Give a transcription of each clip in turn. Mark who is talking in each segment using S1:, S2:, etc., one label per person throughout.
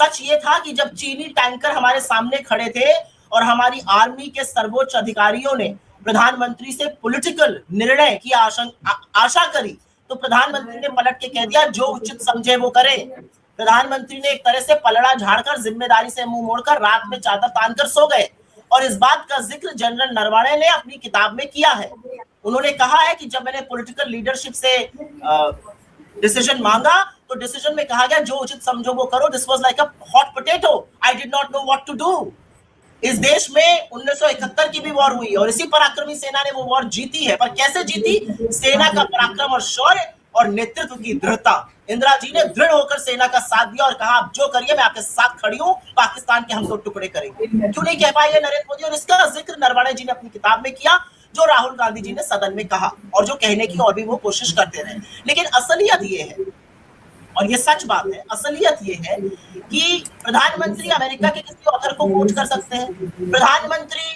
S1: सच ये था कि जब चीनी टैंकर हमारे सामने खड़े थे और हमारी आर्मी के सर्वोच्च अधिकारियों ने प्रधानमंत्री से पॉलिटिकल निर्णय की आशा करी, तो प्रधानमंत्री ने पलट के कह दिया जो उचित समझे वो करे। प्रधानमंत्री ने एक तरह से पलड़ा झाड़कर, जिम्मेदारी से मुंह मोड़कर रात में चादर तानकर सो गए। और इस बात का जिक्र जनरल नरवणे ने अपनी किताब में किया है। उन्होंने कहा है कि जब मैंने पॉलिटिकल लीडरशिप से डिसीजन मांगा तो डिसीजन में कहा गया जो उचित समझो वो करो। This was like a hot potato, I did not know what to do. इस देश में 1971 की भी वॉर हुई और इसी पराक्रमी सेना ने वो वॉर जीती है। पर कैसे जीती? सेना का पराक्रम और शौर्य और नेतृत्व की दृढ़ता। इंदिरा जी ने दृढ़ होकर सेना का साथ दिया और कहा आप जो करिए मैं आपके साथ खड़ी हूं, पाकिस्तान के हम दो टुकड़े करेंगे। क्यों नहीं कह पाए नरेंद्र मोदी? और इसका जिक्र नरवणे जी ने अपनी किताब में किया, जो राहुल गांधी जी ने सदन में कहा और जो कहने की और भी वो कोशिश करते रहे। लेकिन असलियत ये है, और ये सच बात है, असलियत ये है कि प्रधानमंत्री अमेरिका के किसी ऑथर को कोट कर सकते हैं, प्रधानमंत्री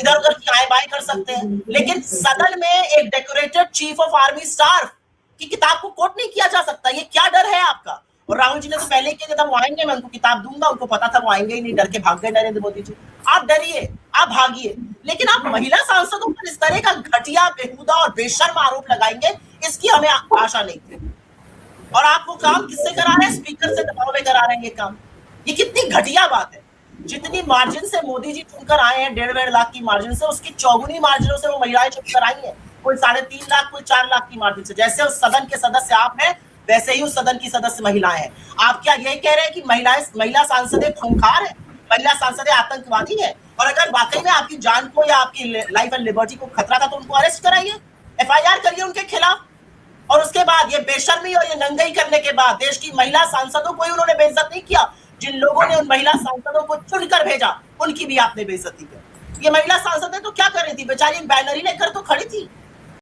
S1: इधर उधर की आय बाय कर सकते हैं, लेकिन सदन में एक decorated chief of army staff की किताब को कोट नहीं किया जा सकता। ये क्या डर है आपका? और राहुल जी ने तो पहले किया था वो आएंगे, मैं उनको किताब दूंगा, उनको पता था वो आएंगे ही नहीं, डर के भाग गए नरेंद्र मोदी जी। आप डरिए, आप भागिए, लेकिन आप महिला सांसदों पर इस तरह का घटिया, बेहुदा और बेशर्म आरोप लगाएंगे, इसकी हमें आशा नहीं थी। और आप वो काम किससे करा रहे हैं? स्पीकर से दबाव में करा रहे हैं ये काम। ये कितनी घटिया बात है। जितनी मार्जिन से मोदी जी चुनकर आए हैं, 1.5 लाख की मार्जिन से, उसकी चौगुनी मार्जिनों से वो महिलाएं चुनकर आई हैं। कोई 3.5 लाख, कोई 4 लाख की मार्जिन से। जैसे उस सदन के सदस्य आप हैं, वैसे ही उस सदन की सदस्य महिलाएं हैं। आप क्या यही कह रहे हैं कि महिला सांसदें खूंखार है, महिला सांसदें आतंकवादी है? और अगर वाकई में आपकी जान को या आपकी लाइफ एंड लिबर्टी को खतरा था तो उनको अरेस्ट कराइए, FIR करिए उनके खिलाफ। और उसके बाद ये बेशर्मी और ये नंगई करने के बाद देश की महिला सांसदों को ही उन्होंने बेइज्जत नहीं किया। जिन लोगों ने उन महिला सांसदों को चुनकर भेजा, उनकी भी आपने बेइज्जती की। ये महिला सांसदें तो क्या कर रही थी बेचारी? बैनर ही लेकर तो खड़ी थी।